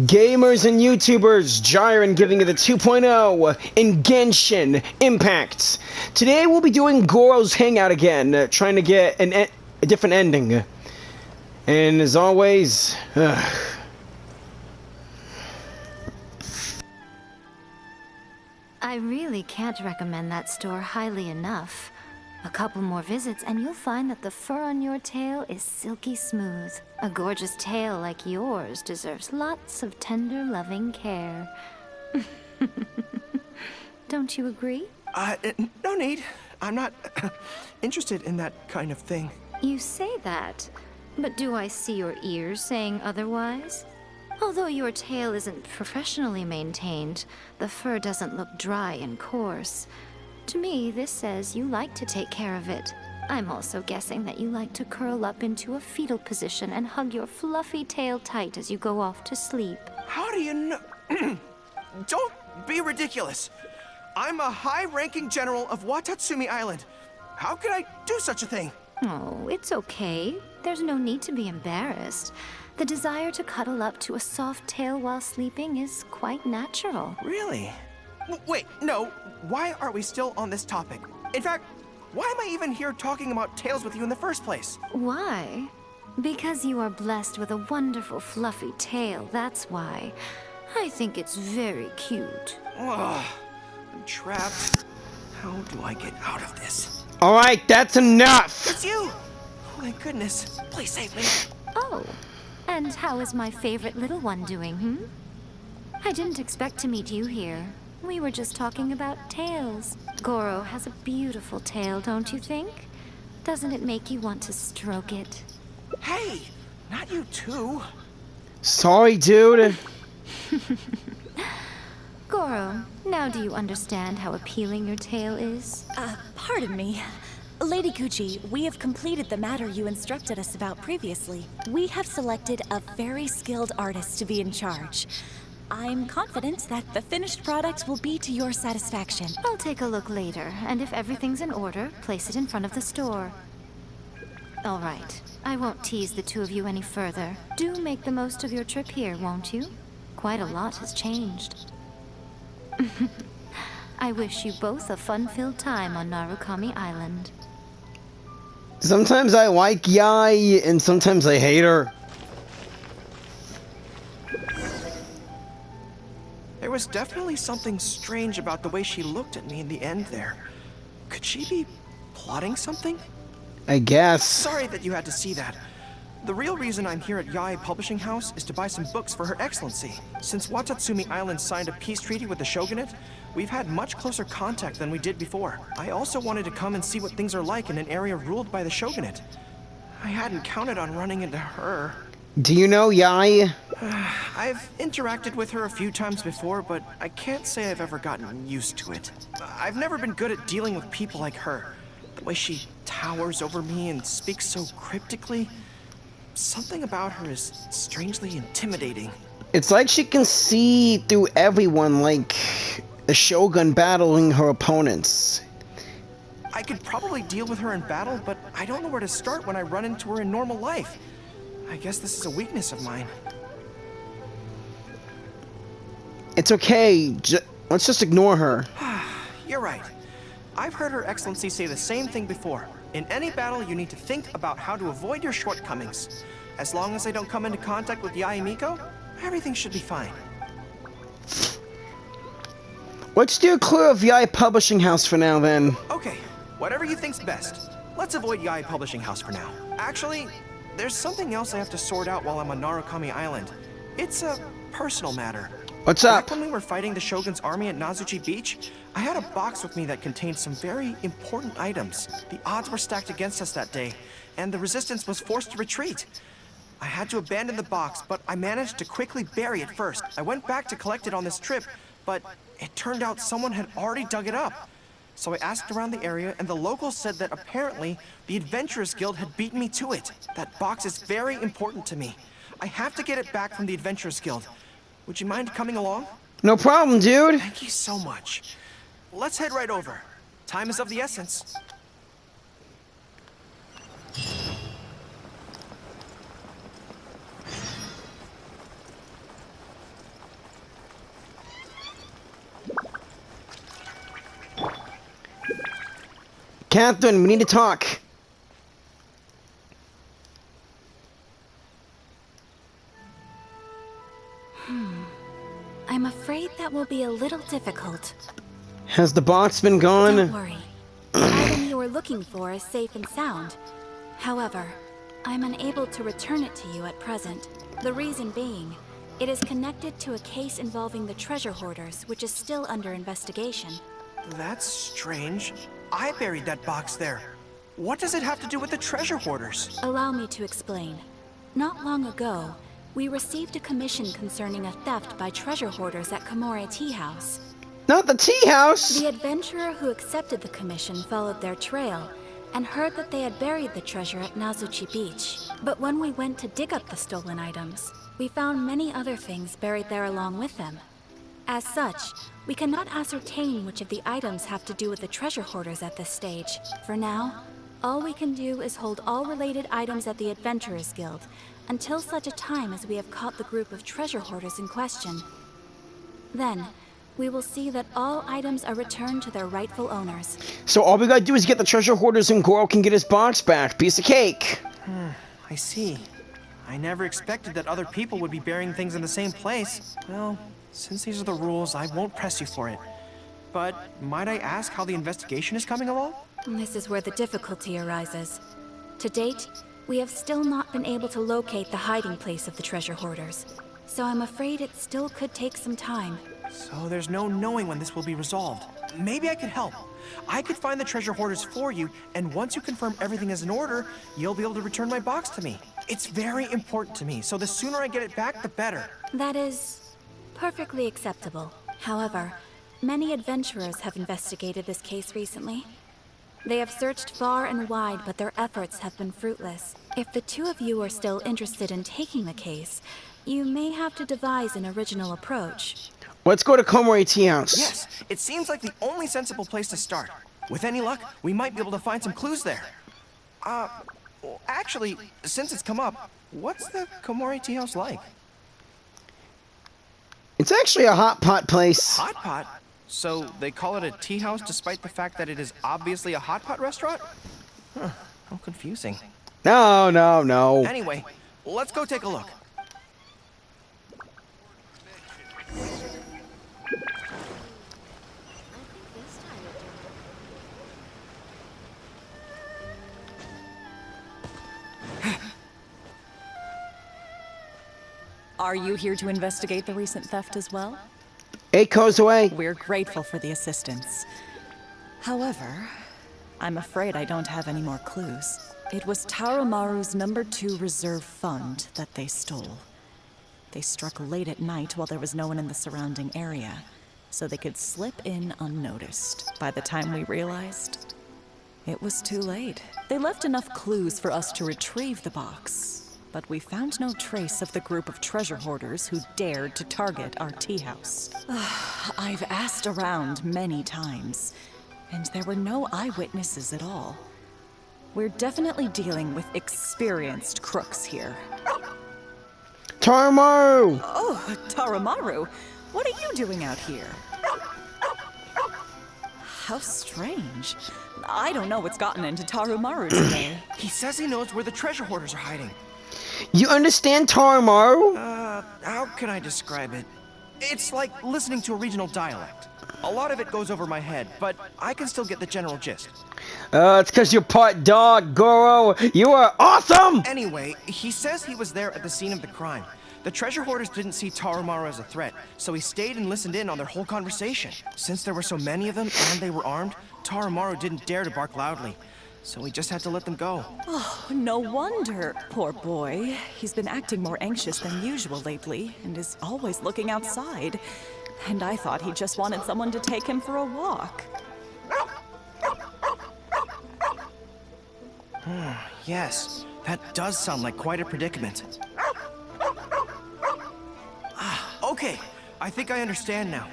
Gamers and YouTubers, Jiren giving it a 2.0 in Genshin Impact. Today we'll be doing Gorou's hangout again, trying to get a different ending. And as always, I really can't recommend that store highly enough. A couple more visits and you'll find that the fur on your tail is silky smooth. A gorgeous tail like yours deserves lots of tender, loving care. Don't you agree? No need. I'm not interested in that kind of thing. You say that, but do I see your ears saying otherwise? Although your tail isn't professionally maintained, the fur doesn't look dry and coarse. To me, this says you like to take care of it. I'm also guessing that you like to curl up into a fetal position and hug your fluffy tail tight as you go off to sleep. How do you know? Don't be ridiculous. I'm a high-ranking general of Watatsumi Island. How could I do such a thing? Oh, it's okay. There's no need to be embarrassed. The desire to cuddle up to a soft tail while sleeping is quite natural. Really? Wait, no. Why are we still on this topic? In fact, why am I even here talking about tails with you in the first place? Why? Because you are blessed with a wonderful fluffy tail, that's why. I think it's very cute. Ugh, I'm trapped. How do I get out of this? alright, that's enough! It's you! Oh my goodness, please save me. Oh, and how is my favorite little one doing, I didn't expect to meet you here. We were just talking about tails. Gorou has a beautiful tail, don't you think? Doesn't it make you want to stroke it? Hey, not you too. Sorry, dude. Gorou, now do you understand how appealing your tail is? Pardon me. Lady Gucci, we have completed the matter you instructed us about previously. We have selected a very skilled artist to be in charge. I'm confident that the finished product will be to your satisfaction. I'll take a look later, and if everything's in order, place it in front of the store. All right, I won't tease the two of you any further. Do make the most of your trip here, won't you? Quite a lot has changed. I wish you both a fun-filled time on Narukami Island. Sometimes I like Yai, and sometimes I hate her. There was definitely something strange about the way she looked at me in the end there. Could she be plotting something? I guess. Sorry that you had to see that. The real reason I'm here at Yae Publishing House is to buy some books for Her Excellency. Since Watatsumi Island signed a peace treaty with the Shogunate, we've had much closer contact than we did before. I also wanted to come and see what things are like in an area ruled by the Shogunate. I hadn't counted on running into her. Do you know Yai? I've interacted with her a few times before, but I can't say I've ever gotten used to it. I've never been good at dealing with people like her. The way she towers over me and speaks so cryptically. Something about her is strangely intimidating. It's like she can see through everyone, like a shogun battling her opponents. I could probably deal with her in battle, but I don't know where to start when I run into her in normal life. I guess this is a weakness of mine. It's okay, let's just ignore her. You're right. I've heard Her Excellency say the same thing before. In any battle, you need to think about how to avoid your shortcomings. As long as I don't come into contact with Yae Miko, everything should be fine. Let's steer clear of Yai Publishing House for now, then. Okay, whatever you think's best. Let's avoid Yae Publishing House for now. Actually, there's something else I have to sort out while I'm on Narukami Island. It's a personal matter. What's up? Back when we were fighting the Shogun's army at Nazuchi Beach, I had a box with me that contained some very important items. The odds were stacked against us that day, and the resistance was forced to retreat. I had to abandon the box, but I managed to quickly bury it first. I went back to collect it on this trip, but it turned out someone had already dug it up. So I asked around the area, and the locals said that apparently the Adventurers Guild had beaten me to it. That box is very important to me. I have to get it back from the Adventurers Guild. Would you mind coming along? No problem, dude. Thank you so much. Let's head right over. Time is of the essence. Catherine, we need to talk. I'm afraid that will be a little difficult. Has the box been gone? Don't worry. The item you were looking for is safe and sound. However, I'm unable to return it to you at present. The reason being, it is connected to a case involving the treasure hoarders, which is still under investigation. That's strange. I buried that box there. What does it have to do with the treasure hoarders? Allow me to explain. Not long ago, we received a commission concerning a theft by treasure hoarders at Komore Tea House. Not the tea house! The adventurer who accepted the commission followed their trail and heard that they had buried the treasure at Nazuchi Beach. But when we went to dig up the stolen items, we found many other things buried there along with them. As such, we cannot ascertain which of the items have to do with the treasure hoarders at this stage. For now, all we can do is hold all related items at the Adventurers Guild until such a time as we have caught the group of treasure hoarders in question. Then, we will see that all items are returned to their rightful owners. So all we gotta do is get the treasure hoarders and Gorou can get his box back. Piece of cake. I see. I never expected that other people would be burying things in the same place. Well, since these are the rules, I won't press you for it. But might I ask how the investigation is coming along? This is where the difficulty arises. To date, we have still not been able to locate the hiding place of the treasure hoarders. So I'm afraid it still could take some time. So there's no knowing when this will be resolved. Maybe I could help. I could find the treasure hoarders for you, and once you confirm everything is in order, you'll be able to return my box to me. It's very important to me, so the sooner I get it back, the better. That is perfectly acceptable. However, many adventurers have investigated this case recently. They have searched far and wide, but their efforts have been fruitless. If the two of you are still interested in taking the case, you may have to devise an original approach. Let's go to Komore Tea House. Yes, it seems like the only sensible place to start. With any luck, we might be able to find some clues there. Well, actually, since it's come up, what's the Komore Tea House like? It's actually a hot pot place. Hot pot? So they call it a tea house despite the fact that it is obviously a hot pot restaurant? Huh, how confusing. No. Anyway, let's go take a look. Are you here to investigate the recent theft as well? It goes away. We're grateful for the assistance. However, I'm afraid I don't have any more clues. It was Tarumaru's #2 reserve fund that they stole. They struck late at night while there was no one in the surrounding area, so they could slip in unnoticed. By the time we realized, it was too late. They left enough clues for us to retrieve the box, but we found no trace of the group of treasure hoarders who dared to target our tea house. I've asked around many times, and there were no eyewitnesses at all. We're definitely dealing with experienced crooks here. Tarumaru! Oh, Tarumaru, what are you doing out here? How strange. I don't know what's gotten into Tarumaru today. He says he knows where the treasure hoarders are hiding. You understand Tarumaru? How can I describe it? It's like listening to a regional dialect. A lot of it goes over my head, but I can still get the general gist. It's because you're part dog, Gorou. You are awesome! Anyway, he says he was there at the scene of the crime. The treasure hoarders didn't see Tarumaru as a threat, so he stayed and listened in on their whole conversation. Since there were so many of them and they were armed, Tarumaru didn't dare to bark loudly. So we just had to let them go. Oh, no wonder. Poor boy. He's been acting more anxious than usual lately, and is always looking outside. And I thought he just wanted someone to take him for a walk. Yes, that does sound like quite a predicament. Okay, I think I understand now.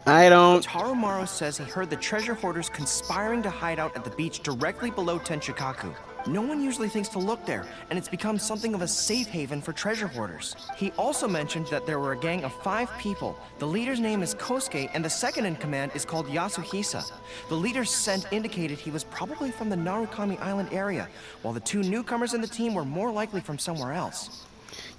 I don't. Tarumaru says he heard the treasure hoarders conspiring to hide out at the beach directly below Tenshikaku. No one usually thinks to look there, and it's become something of a safe haven for treasure hoarders. He also mentioned that there were a gang of 5 people. The leader's name is Kosuke, and the second in command is called Yasuhisa. The leader's scent indicated he was probably from the Narukami Island area, while the 2 newcomers in the team were more likely from somewhere else.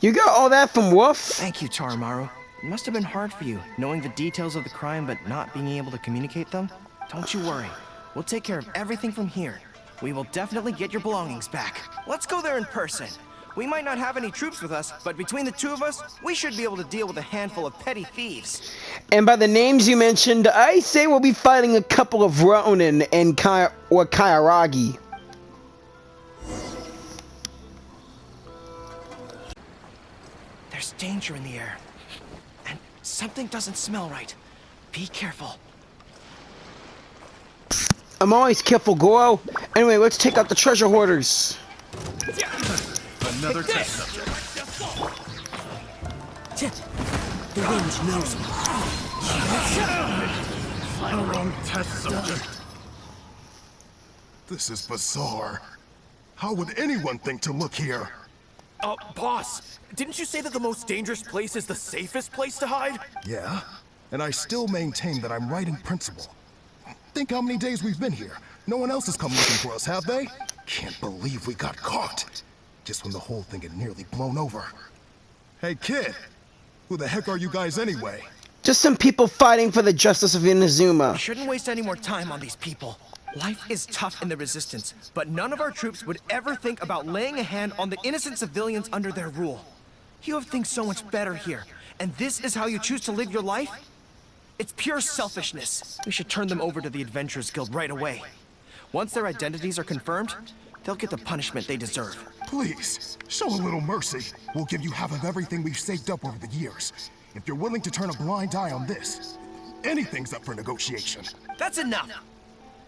You got all that from Wolf? Thank you, Tarumaru. It must have been hard for you, knowing the details of the crime but not being able to communicate them. Don't you worry. We'll take care of everything from here. We will definitely get your belongings back. Let's go there in person. We might not have any troops with us, but between the 2 of us, we should be able to deal with a handful of petty thieves. And by the names you mentioned, I say we'll be fighting a couple of Ronin and Kairagi. There's danger in the air. And something doesn't smell right. Be careful. I'm always careful, Gorou. Anyway, let's take out the treasure hoarders. Another test subject. The wind knows me. Wrong test subject. This is bizarre. How would anyone think to look here? Boss, didn't you say that the most dangerous place is the safest place to hide? Yeah, and I still maintain that I'm right in principle. Think how many days we've been here. No one else has come looking for us, have they? Can't believe we got caught. Just when the whole thing had nearly blown over. Hey, kid. Who the heck are you guys anyway? Just some people fighting for the justice of Inazuma. We shouldn't waste any more time on these people. Life is tough in the Resistance, but none of our troops would ever think about laying a hand on the innocent civilians under their rule. You have things so much better here, and this is how you choose to live your life? It's pure selfishness. We should turn them over to the Adventurers Guild right away. Once their identities are confirmed, they'll get the punishment they deserve. Please, show a little mercy. We'll give you half of everything we've saved up over the years. If you're willing to turn a blind eye on this, anything's up for negotiation. That's enough!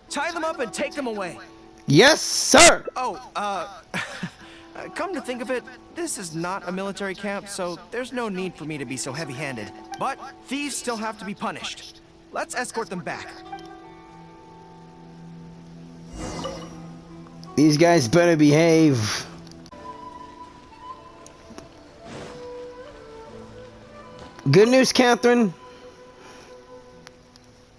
Tie them up and take them away. Yes, sir! Oh, come to think of it, this is not a military camp, so there's no need for me to be so heavy-handed. But thieves still have to be punished. Let's escort them back. These guys better behave. Good news, Catherine.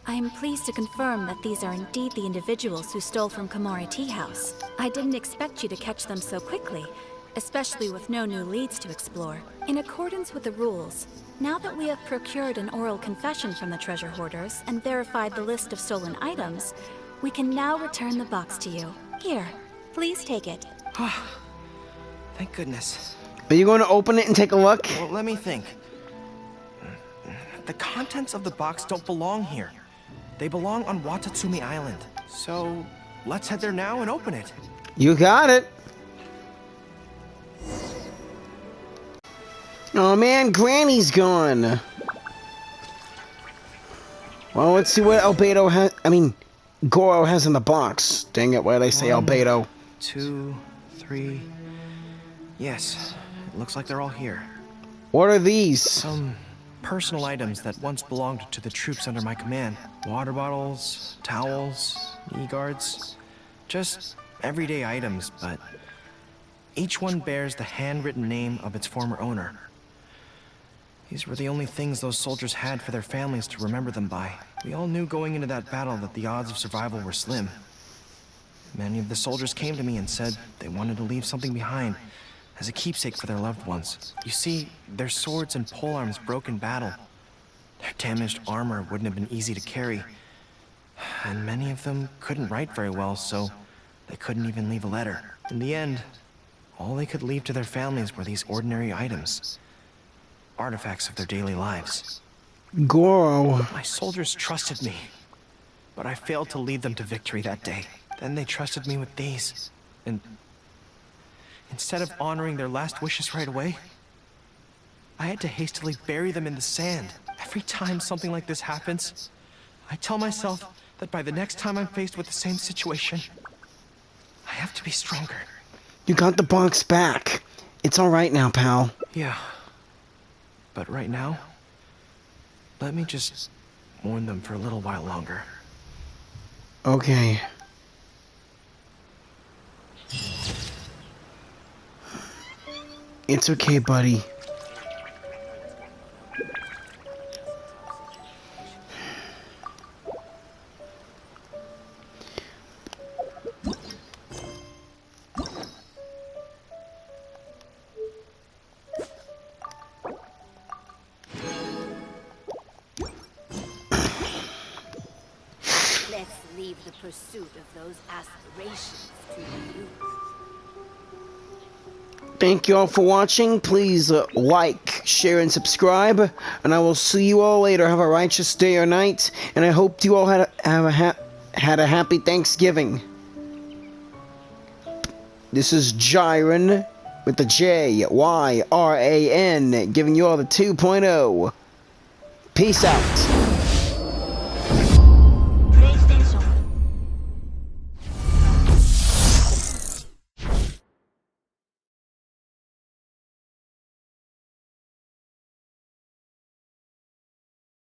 I am pleased to confirm that these are indeed the individuals who stole from Komori Tea House. I didn't expect you to catch them so quickly, especially with no new leads to explore. In accordance with the rules, now that we have procured an oral confession from the treasure hoarders and verified the list of stolen items, we can now return the box to you. Here, please take it. Thank goodness. Are you going to open it and take a look? Well, let me think. The contents of the box don't belong here. They belong on Watatsumi Island. So, let's head there now and open it. You got it. Oh man, Granny's gone. Well, let's see what Albedo has. Gorou has in the box. Dang it, why did I say Albedo? 1, 2, 3. Yes, it looks like they're all here. What are these? Some personal items that once belonged to the troops under my command. Water bottles, towels, knee guards. Just everyday items, but each one bears the handwritten name of its former owner. These were the only things those soldiers had for their families to remember them by. We all knew going into that battle that the odds of survival were slim. Many of the soldiers came to me and said they wanted to leave something behind as a keepsake for their loved ones. You see, their swords and polearms broke in battle. Their damaged armor wouldn't have been easy to carry. And many of them couldn't write very well, so they couldn't even leave a letter. In the end, all they could leave to their families were these ordinary items. Artifacts of their daily lives. Gorou. My soldiers trusted me, but I failed to lead them to victory that day. Then they trusted me with these, and instead of honoring their last wishes right away, I had to hastily bury them in the sand. Every time something like this happens, I tell myself that by the next time I'm faced with the same situation, I have to be stronger. You got the box back. It's alright now, pal. Yeah. But right now, let me just mourn them for a little while longer. Okay. It's okay, buddy. Let's leave the pursuit of those aspirations to the youth. Thank you all for watching. Please like, share, and subscribe. And I will see you all later. Have a righteous day or night. And I hope you all had a happy Thanksgiving. This is Jyran with the Jyran giving you all the 2.0. Peace out.